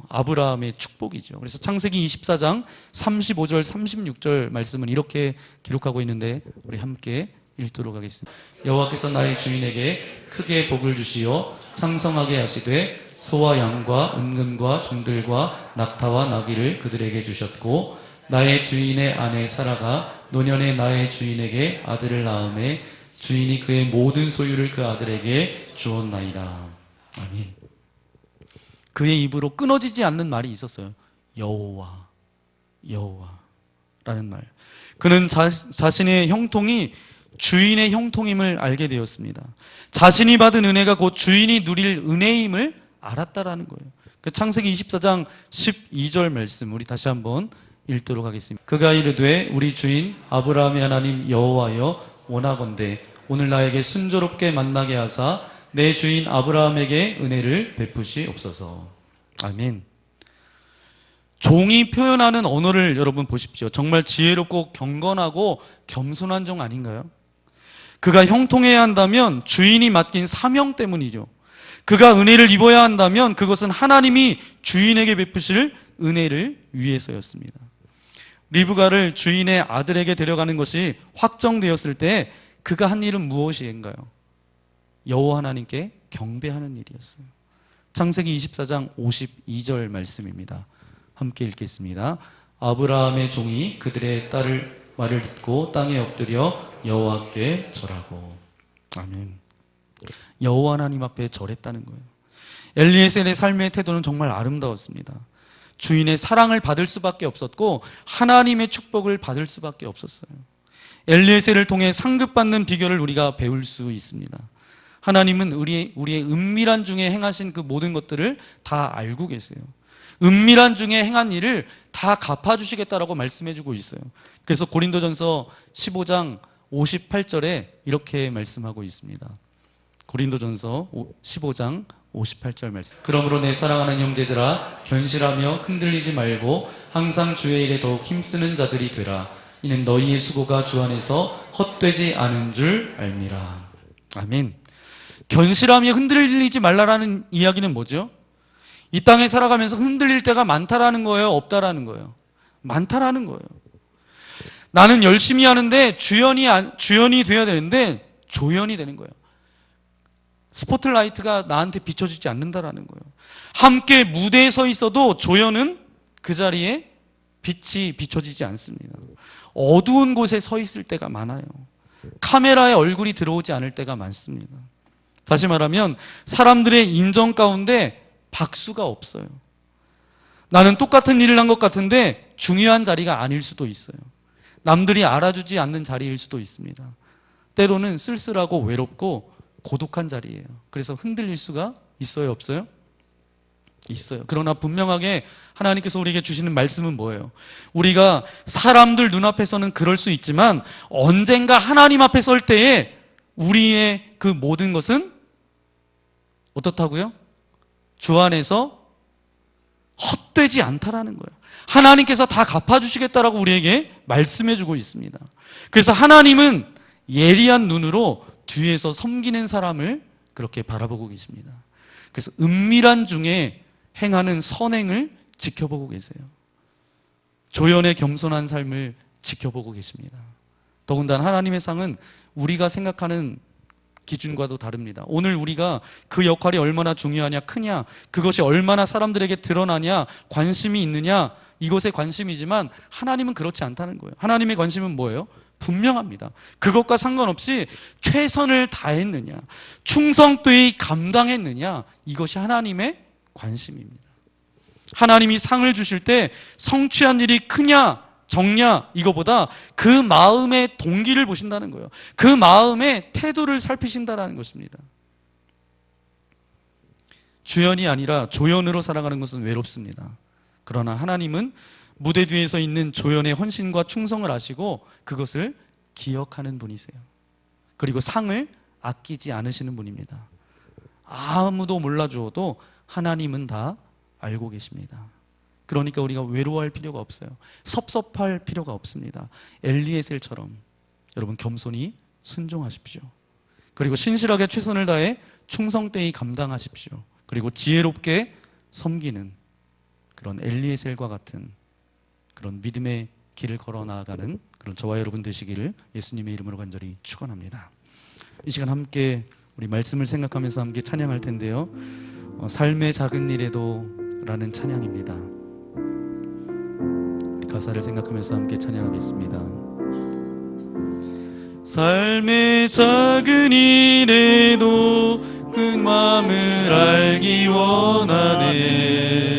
아브라함의 축복이죠. 그래서 창세기 24장 35절 36절 말씀은 이렇게 기록하고 있는데 우리 함께 읽도록 하겠습니다. 여호와께서 나의 주인에게 크게 복을 주시어 창성하게 하시되 소와 양과 은금과 종들과 낙타와 나귀를 그들에게 주셨고 나의 주인의 아내 사라가 노년에 나의 주인에게 아들을 낳음에 주인이 그의 모든 소유를 그 아들에게 주었나이다. 아멘. 그의 입으로 끊어지지 않는 말이 있었어요. 여호와, 여호와라는 말. 그는 자신의 형통이 주인의 형통임을 알게 되었습니다. 자신이 받은 은혜가 곧 주인이 누릴 은혜임을 알았다라는 거예요. 창세기 24장 12절 말씀 우리 다시 한번 읽도록 하겠습니다. 그가 이르되 우리 주인 아브라함의 하나님 여호와여 원하건대 오늘 나에게 순조롭게 만나게 하사 내 주인 아브라함에게 은혜를 베푸시옵소서. 아멘. 종이 표현하는 언어를 여러분 보십시오. 정말 지혜롭고 경건하고 겸손한 종 아닌가요? 그가 형통해야 한다면 주인이 맡긴 사명 때문이죠. 그가 은혜를 입어야 한다면 그것은 하나님이 주인에게 베푸실 은혜를 위해서였습니다. 리브가를 주인의 아들에게 데려가는 것이 확정되었을 때 그가 한 일은 무엇인가요? 여호와 하나님께 경배하는 일이었어요. 창세기 24장 52절 말씀입니다. 함께 읽겠습니다. 아브라함의 종이 그들의 딸을 말을 듣고 땅에 엎드려 여호와께 절하고. 아멘. 여호와 하나님 앞에 절했다는 거예요. 엘리에셀의 삶의 태도는 정말 아름다웠습니다. 주인의 사랑을 받을 수밖에 없었고 하나님의 축복을 받을 수밖에 없었어요. 엘리에셀을 통해 상급받는 비결을 우리가 배울 수 있습니다. 하나님은 우리의 은밀한 중에 행하신 그 모든 것들을 다 알고 계세요. 은밀한 중에 행한 일을 다 갚아주시겠다라고 말씀해주고 있어요. 그래서 고린도전서 15장 58절에 이렇게 말씀하고 있습니다. 고린도전서 15장 58절 말씀. 그러므로 내 사랑하는 형제들아 견실하며 흔들리지 말고 항상 주의 일에 더욱 힘쓰는 자들이 되라. 이는 너희의 수고가 주 안에서 헛되지 않은 줄 알미라. 아멘. 견실하며 흔들리지 말라라는 이야기는 뭐죠? 이 땅에 살아가면서 흔들릴 때가 많다라는 거예요? 없다라는 거예요? 많다라는 거예요. 나는 열심히 하는데 주연이 돼야 되는데 조연이 되는 거예요. 스포트라이트가 나한테 비춰지지 않는다라는 거예요. 함께 무대에 서 있어도 조연은 그 자리에 빛이 비춰지지 않습니다. 어두운 곳에 서 있을 때가 많아요. 카메라에 얼굴이 들어오지 않을 때가 많습니다. 다시 말하면 사람들의 인정 가운데 박수가 없어요. 나는 똑같은 일을 한 것 같은데 중요한 자리가 아닐 수도 있어요. 남들이 알아주지 않는 자리일 수도 있습니다. 때로는 쓸쓸하고 외롭고 고독한 자리예요. 그래서 흔들릴 수가 있어요, 없어요? 있어요. 그러나 분명하게 하나님께서 우리에게 주시는 말씀은 뭐예요? 우리가 사람들 눈앞에서는 그럴 수 있지만 언젠가 하나님 앞에 설 때에 우리의 그 모든 것은 어떻다고요? 주 안에서 헛되지 않다라는 거예요. 하나님께서 다 갚아주시겠다라고 우리에게 말씀해주고 있습니다. 그래서 하나님은 예리한 눈으로 뒤에서 섬기는 사람을 그렇게 바라보고 계십니다. 그래서 은밀한 중에 행하는 선행을 지켜보고 계세요. 조연의 겸손한 삶을 지켜보고 계십니다. 더군다나 하나님의 상은 우리가 생각하는 기준과도 다릅니다. 오늘 우리가 그 역할이 얼마나 중요하냐, 크냐, 그것이 얼마나 사람들에게 드러나냐, 관심이 있느냐, 이것에 관심이지만 하나님은 그렇지 않다는 거예요. 하나님의 관심은 뭐예요? 분명합니다. 그것과 상관없이 최선을 다했느냐, 충성되이 감당했느냐, 이것이 하나님의 관심입니다. 하나님이 상을 주실 때 성취한 일이 크냐 적냐 이거보다 그 마음의 동기를 보신다는 거예요. 그 마음의 태도를 살피신다는 것입니다. 주연이 아니라 조연으로 살아가는 것은 외롭습니다. 그러나 하나님은 무대 뒤에서 있는 조연의 헌신과 충성을 아시고 그것을 기억하는 분이세요. 그리고 상을 아끼지 않으시는 분입니다. 아무도 몰라주어도 하나님은 다 알고 계십니다. 그러니까 우리가 외로워할 필요가 없어요. 섭섭할 필요가 없습니다. 엘리에셀처럼 여러분 겸손히 순종하십시오. 그리고 신실하게 최선을 다해 충성되이 감당하십시오. 그리고 지혜롭게 섬기는 그런 엘리에셀과 같은 그런 믿음의 길을 걸어 나아가는 그런 저와 여러분 되시기를 예수님의 이름으로 간절히 축원합니다. 이 시간 함께 우리 말씀을 생각하면서 함께 찬양할 텐데요. 삶의 작은 일에도 라는 찬양입니다. 우리 가사를 생각하면서 함께 찬양하겠습니다. 삶의 작은 일에도 그 마음을 알기 원하네.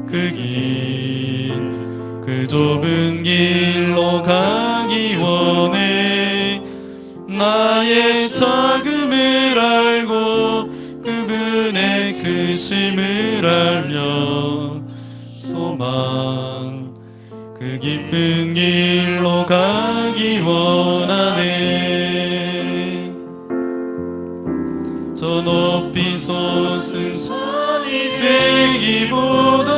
그 길, 그 좁은 길로 가기 원해. 나의 작음을 알고 그분의 크심을 알며 소망 그 깊은 길로 가기 원하네. 저 높이 솟은 산이 되기보다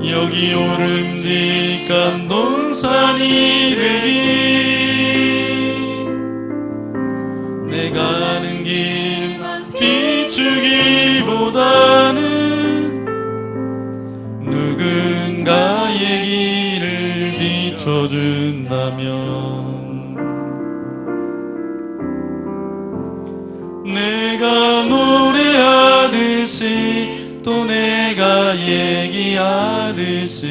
여기 오름직한 동산이 되기. 내가 아는 길만 비추기보다는 누군가의 길을 비춰준다면 내가 노래하듯이 또 내가 얘기하듯이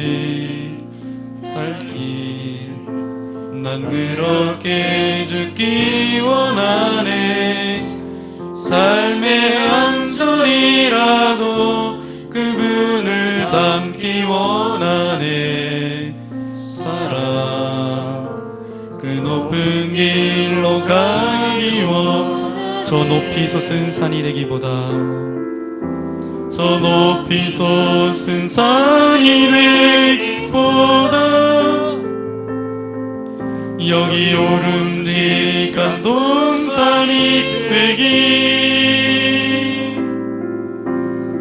살길 난 그렇게 죽기 원하네. 삶의 한 절이라도 그분을 닮기 원하네. 사랑 그 높은 길로 가기 원하네. 저 높이 솟은 산이 되기보다 저 높이 솟은 산이 되기보다 여기 오름직한 동산이 되기.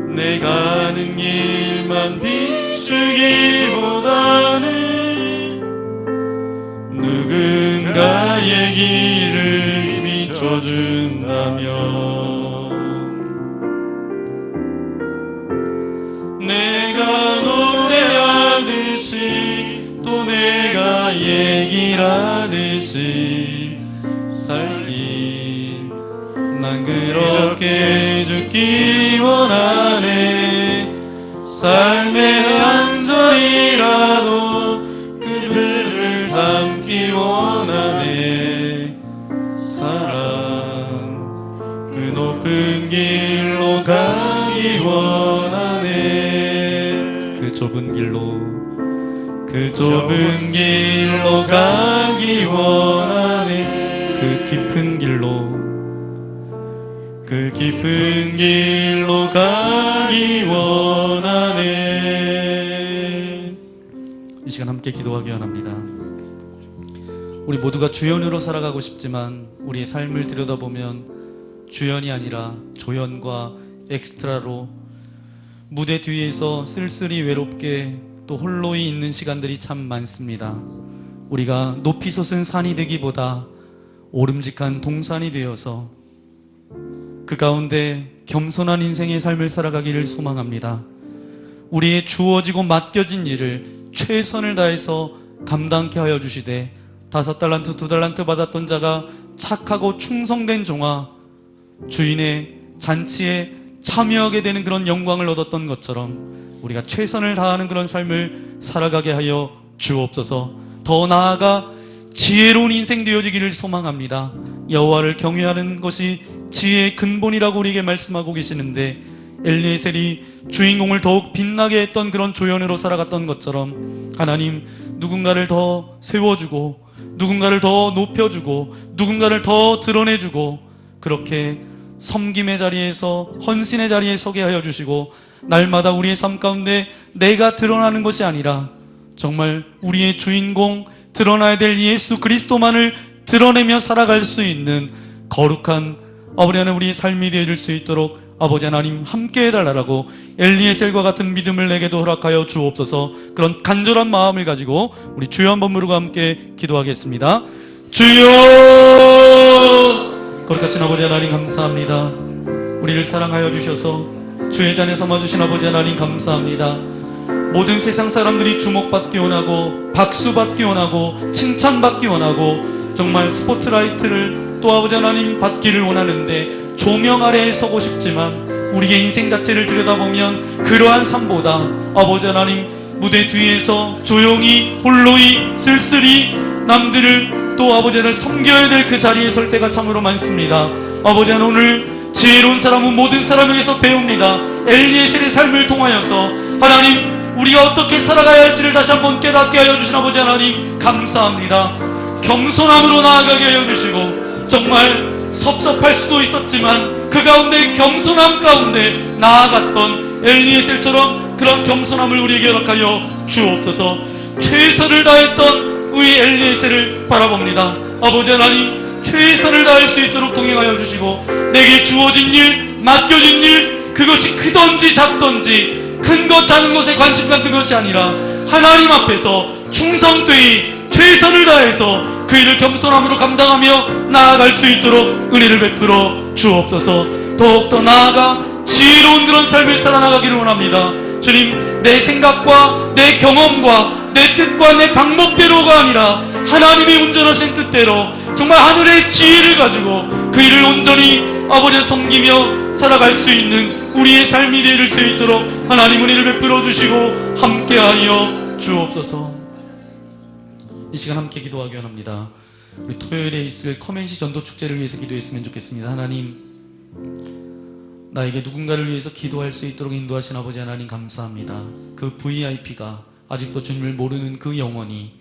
내가 아는 길만 비추기보다는 누군가의 길을 비춰준다면 내가 노래하듯이 또 내가 얘기를 하듯이 살길 난 그렇게 죽기 원하네. 삶의 한 절이라도 그분을 닮기 원하네. 사랑 그 높은 길로 가기 원하네. 그 좁은 길로 가기 원하네. 그 깊은 길로 가기 원하네. 이 시간 함께 기도하기 원합니다. 우리 모두가 주연으로 살아가고 싶지만 우리의 삶을 들여다보면 주연이 아니라 조연과 엑스트라로 무대 뒤에서 쓸쓸히 외롭게 또 홀로이 있는 시간들이 참 많습니다. 우리가 높이 솟은 산이 되기보다 오름직한 동산이 되어서 그 가운데 겸손한 인생의 삶을 살아가기를 소망합니다. 우리의 주어지고 맡겨진 일을 최선을 다해서 감당케 하여 주시되 5달란트 2달란트 받았던 자가 착하고 충성된 종아 주인의 잔치에 참여하게 되는 그런 영광을 얻었던 것처럼 우리가 최선을 다하는 그런 삶을 살아가게 하여 주옵소서. 더 나아가 지혜로운 인생 되어지기를 소망합니다. 여호와를 경외하는 것이 지혜의 근본이라고 우리에게 말씀하고 계시는데 엘리에셀이 주인공을 더욱 빛나게 했던 그런 조연으로 살아갔던 것처럼 하나님 누군가를 더 세워주고 누군가를 더 높여주고 누군가를 더 드러내주고 그렇게 섬김의 자리에서 헌신의 자리에 서게 하여 주시고 날마다 우리의 삶 가운데 내가 드러나는 것이 아니라 정말 우리의 주인공 드러나야 될 예수 그리스도만을 드러내며 살아갈 수 있는 거룩한 아버지 하나님 우리의 삶이 되어질 수 있도록 아버지 하나님 함께 해달라고 엘리에셀과 같은 믿음을 내게도 허락하여 주옵소서. 그런 간절한 마음을 가지고 우리 주여 한번 부르고 함께 기도하겠습니다. 주여! 거룩하신 아버지 하나님 감사합니다. 우리를 사랑하여 주셔서 주의 자녀 삼아주신 아버지 하나님 감사합니다. 모든 세상 사람들이 주목받기 원하고 박수받기 원하고 칭찬받기 원하고 정말 스포트라이트를 또 아버지 하나님 받기를 원하는데 조명 아래에 서고 싶지만 우리의 인생 자체를 들여다보면 그러한 삶보다 아버지 하나님 무대 뒤에서 조용히 홀로이 쓸쓸히 남들을 또 아버지 하나님 섬겨야 될 그 자리에 설 때가 참으로 많습니다. 아버지 하나님 오늘 지혜로운 사람은 모든 사람에게서 배웁니다. 엘리에셀의 삶을 통하여서 하나님 우리가 어떻게 살아가야 할지를 다시 한번 깨닫게 하여 주신 아버지 하나님 감사합니다. 겸손함으로 나아가게 하여 주시고 정말 섭섭할 수도 있었지만 그 가운데 겸손함 가운데 나아갔던 엘리에셀처럼 그런 겸손함을 우리에게 허락하여 주옵소서. 최선을 다했던 우리 엘리에셀을 바라봅니다. 아버지 하나님 최선을 다할 수 있도록 동행하여 주시고 내게 주어진 일 맡겨진 일 그것이 크던지 작던지 큰 것 작은 것에 관심 갖는 것이 아니라 하나님 앞에서 충성되이 최선을 다해서 그 일을 겸손함으로 감당하며 나아갈 수 있도록 은혜를 베풀어 주옵소서. 더욱더 나아가 지혜로운 그런 삶을 살아나가기를 원합니다. 주님 내 생각과 내 경험과 내 뜻과 내 방법대로가 아니라 하나님이 온전하신 뜻대로 정말 하늘의 지혜를 가지고 그 일을 온전히 아버지를 섬기며 살아갈 수 있는 우리의 삶이 되어질 수 있도록 하나님 은혜를 베풀어 주시고 함께하여 주옵소서. 이 시간 함께 기도하기 원합니다. 우리 토요일에 있을 커맨시 전도축제를 위해서 기도했으면 좋겠습니다. 하나님 나에게 누군가를 위해서 기도할 수 있도록 인도하신 아버지 하나님 감사합니다. 그 VIP가 아직도 주님을 모르는 그 영혼이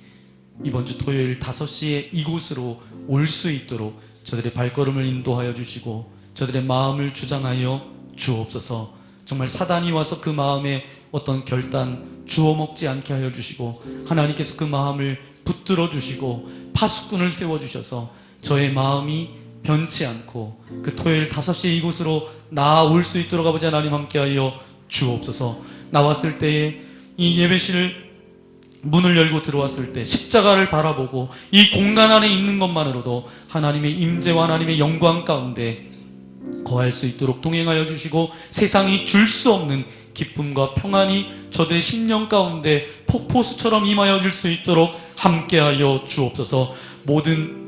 이번 주 토요일 5시에 이곳으로 올 수 있도록 저들의 발걸음을 인도하여 주시고 저들의 마음을 주장하여 주옵소서. 정말 사단이 와서 그 마음에 어떤 결단 주워먹지 않게 하여 주시고 하나님께서 그 마음을 붙들어 주시고 파수꾼을 세워주셔서 저의 마음이 변치 않고 그 토요일 5시에 이곳으로 나아올 수 있도록 아버지 하나님 함께하여 주옵소서. 나왔을 때에 이 예배실 문을 열고 들어왔을 때 십자가를 바라보고 이 공간 안에 있는 것만으로도 하나님의 임재와 하나님의 영광 가운데 거할 수 있도록 동행하여 주시고 세상이 줄 수 없는 기쁨과 평안이 저들의 심령 가운데 폭포수처럼 임하여 줄 수 있도록 함께하여 주옵소서. 모든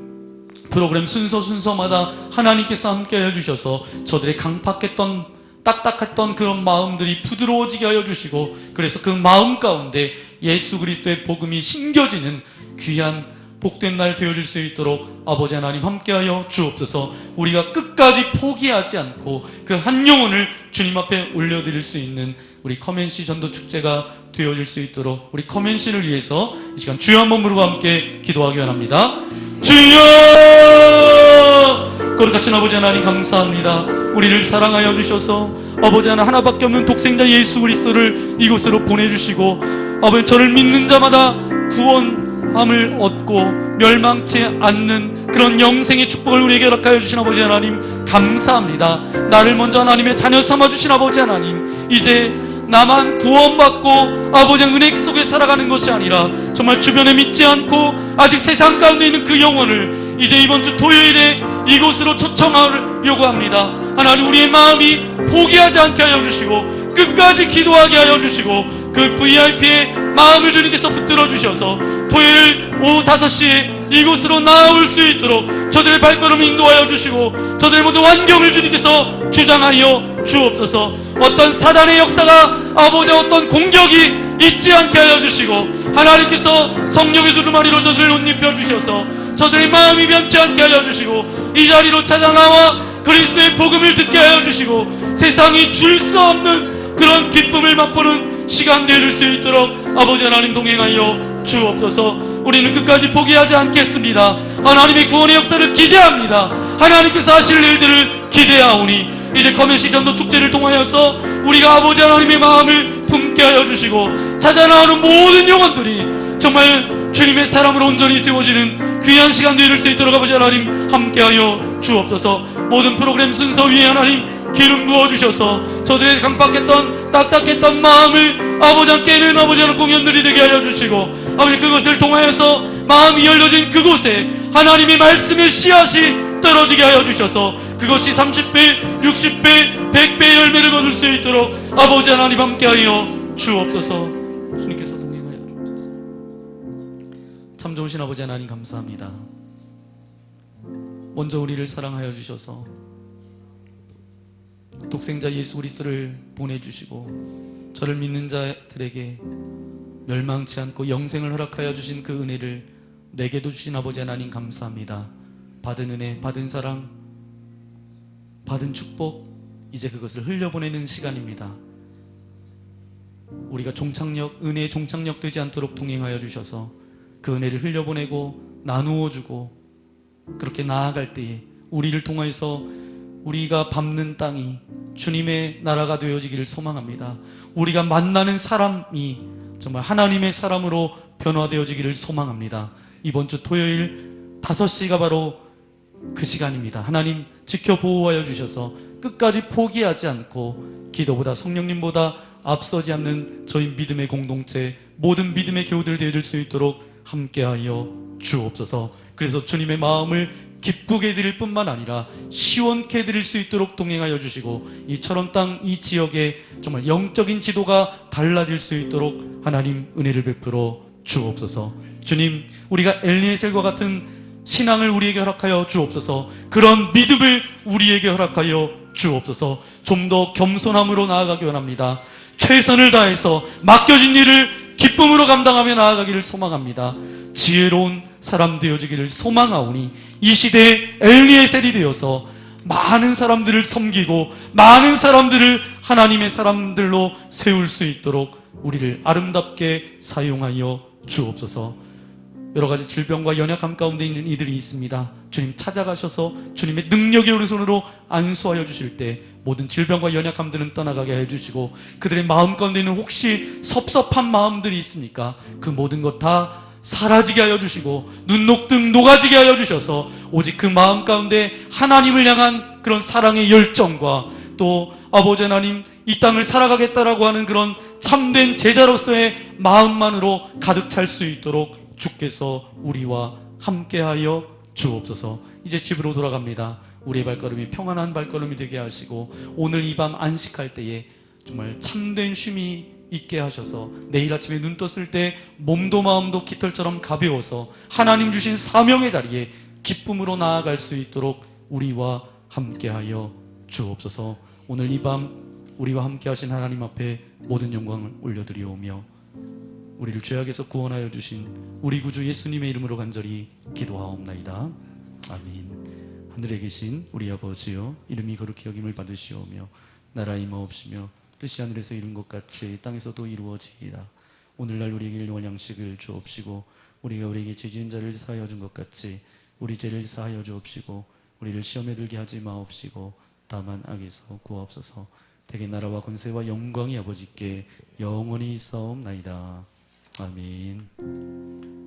프로그램 순서마다 하나님께서 함께하여 주셔서 저들의 강팍했던 딱딱했던 그런 마음들이 부드러워지게 하여 주시고 그래서 그 마음 가운데 예수 그리스도의 복음이 심겨지는 귀한 복된 날 되어질 수 있도록 아버지 하나님 함께하여 주옵소서. 우리가 끝까지 포기하지 않고 그 한 영혼을 주님 앞에 올려드릴 수 있는 우리 커맨시 전도축제가 되어질 수 있도록 우리 커맨시를 위해서 이 시간 주여 한번 부르고 함께 기도하기 원합니다. 주여! 거룩하신 아버지 하나님 감사합니다. 우리를 사랑하여 주셔서 아버지 하나밖에 없는 독생자 예수 그리스도를 이곳으로 보내주시고 아버지 저를 믿는 자마다 구원함을 얻고 멸망치 않는 그런 영생의 축복을 우리에게 허락하여 주신 아버지 하나님 감사합니다. 나를 먼저 하나님의 자녀 삼아주신 아버지 하나님 이제 나만 구원받고 아버지의 은혜 속에 살아가는 것이 아니라 정말 주변에 믿지 않고 아직 세상 가운데 있는 그 영혼을 이제 이번 주 토요일에 이곳으로 초청하려고 합니다. 하나님 우리의 마음이 포기하지 않게 하여 주시고 끝까지 기도하게 하여 주시고 그 VIP의 마음을 주님께서 붙들어 주셔서 토요일 오후 5시에 이곳으로 나아올 수 있도록 저들의 발걸음을 인도하여 주시고 저들의 모든 환경을 주님께서 주장하여 주옵소서. 어떤 사단의 역사가 아버지 어떤 공격이 있지 않게 하여 주시고 하나님께서 성령의 두루마리로 저들을 옷 입혀 주셔서 저들의 마음이 변치 않게 하여 주시고 이 자리로 찾아 나와 그리스도의 복음을 듣게 하여 주시고 세상이 줄 수 없는 그런 기쁨을 맛보는 시간 되어질 수 있도록 아버지 하나님 동행하여 주옵소서. 우리는 끝까지 포기하지 않겠습니다. 하나님의 구원의 역사를 기대합니다. 하나님께서 하실 일들을 기대하오니 이제 커맨시 전도 축제를 통하여서 우리가 아버지 하나님의 마음을 품게 하여 주시고 찾아 나오는 모든 영혼들이 정말 주님의 사람으로 온전히 세워지는 귀한 시간 되어질 수 있도록 아버지 하나님 함께하여 주옵소서. 모든 프로그램 순서 위에 하나님 기름 부어주셔서 저들의 강팍했던 딱딱했던 마음을 아버지 함께는 아버지 하나님 공연들이 되게 하여 주시고 아버지 그것을 통하여서 마음이 열려진 그곳에 하나님의 말씀의 씨앗이 떨어지게 하여 주셔서 그것이 30배, 60배, 100배 열매를 거둘 수 있도록 아버지 하나님 함께하여 주옵소서. 주님께서 동행하여 주옵소서. 참 좋으신 아버지 하나님 감사합니다. 먼저 우리를 사랑하여 주셔서 독생자 예수 그리스도를 보내주시고 저를 믿는 자들에게 멸망치 않고 영생을 허락하여 주신 그 은혜를 내게도 주신 아버지 하나님 감사합니다. 받은 은혜, 받은 사랑, 받은 축복, 이제 그것을 흘려보내는 시간입니다. 우리가 종착역, 은혜의 종착역 되지 않도록 동행하여 주셔서 그 은혜를 흘려보내고 나누어 주고 그렇게 나아갈 때에 우리를 통해서 우리가 밟는 땅이 주님의 나라가 되어지기를 소망합니다. 우리가 만나는 사람이 정말 하나님의 사람으로 변화되어지기를 소망합니다. 이번 주 토요일 5시가 바로 그 시간입니다. 하나님 지켜보호하여 주셔서 끝까지 포기하지 않고 기도보다 성령님보다 앞서지 않는 저희 믿음의 공동체, 모든 믿음의 교우들 되어질 수 있도록 함께하여 주옵소서. 그래서 주님의 마음을 기쁘게 드릴 뿐만 아니라 시원케 드릴 수 있도록 동행하여 주시고 이 철원 땅, 이 지역에 정말 영적인 지도가 달라질 수 있도록 하나님 은혜를 베풀어 주옵소서. 주님, 우리가 엘리에셀과 같은 신앙을 우리에게 허락하여 주옵소서. 그런 믿음을 우리에게 허락하여 주옵소서. 좀 더 겸손함으로 나아가기 원합니다. 최선을 다해서 맡겨진 일을 기쁨으로 감당하며 나아가기를 소망합니다. 지혜로운 사람 되어지기를 소망하오니 이 시대에 엘리에셀이 되어서 많은 사람들을 섬기고 많은 사람들을 하나님의 사람들로 세울 수 있도록 우리를 아름답게 사용하여 주옵소서. 여러 가지 질병과 연약함 가운데 있는 이들이 있습니다. 주님 찾아가셔서 주님의 능력의 오른손으로 안수하여 주실 때 모든 질병과 연약함들은 떠나가게 해주시고 그들의 마음 가운데 있는 혹시 섭섭한 마음들이 있습니까? 그 모든 것 다 사라지게 하여 주시고 눈 녹등 녹아지게 하여 주셔서 오직 그 마음 가운데 하나님을 향한 그런 사랑의 열정과 또 아버지 하나님 이 땅을 살아가겠다라고 하는 그런 참된 제자로서의 마음만으로 가득 찰 수 있도록 주께서 우리와 함께하여 주옵소서. 이제 집으로 돌아갑니다. 우리의 발걸음이 평안한 발걸음이 되게 하시고 오늘 이 밤 안식할 때에 정말 참된 쉼이 있게 하셔서 내일 아침에 눈 떴을 때 몸도 마음도 깃털처럼 가벼워서 하나님 주신 사명의 자리에 기쁨으로 나아갈 수 있도록 우리와 함께하여 주옵소서. 오늘 이 밤 우리와 함께하신 하나님 앞에 모든 영광을 올려드리오며 우리를 죄악에서 구원하여 주신 우리 구주 예수님의 이름으로 간절히 기도하옵나이다. 아멘. 하늘에 계신 우리 아버지여, 이름이 거룩히 여김을 받으시오며 나라의 임하옵시며 뜻이 하늘에서 이룬 것 같이 땅에서도 이루어지이다. 오늘날 우리에게 일용할 양식을 주옵시고 우리가 우리에게 죄 지은 자를 사하여 준 것 같이 우리 죄를 사하여 주옵시고 우리를 시험에 들게 하지 마옵시고 다만 악에서 구하옵소서. 대개 나라와 권세와 영광이 아버지께 영원히 있사옵나이다. 아멘.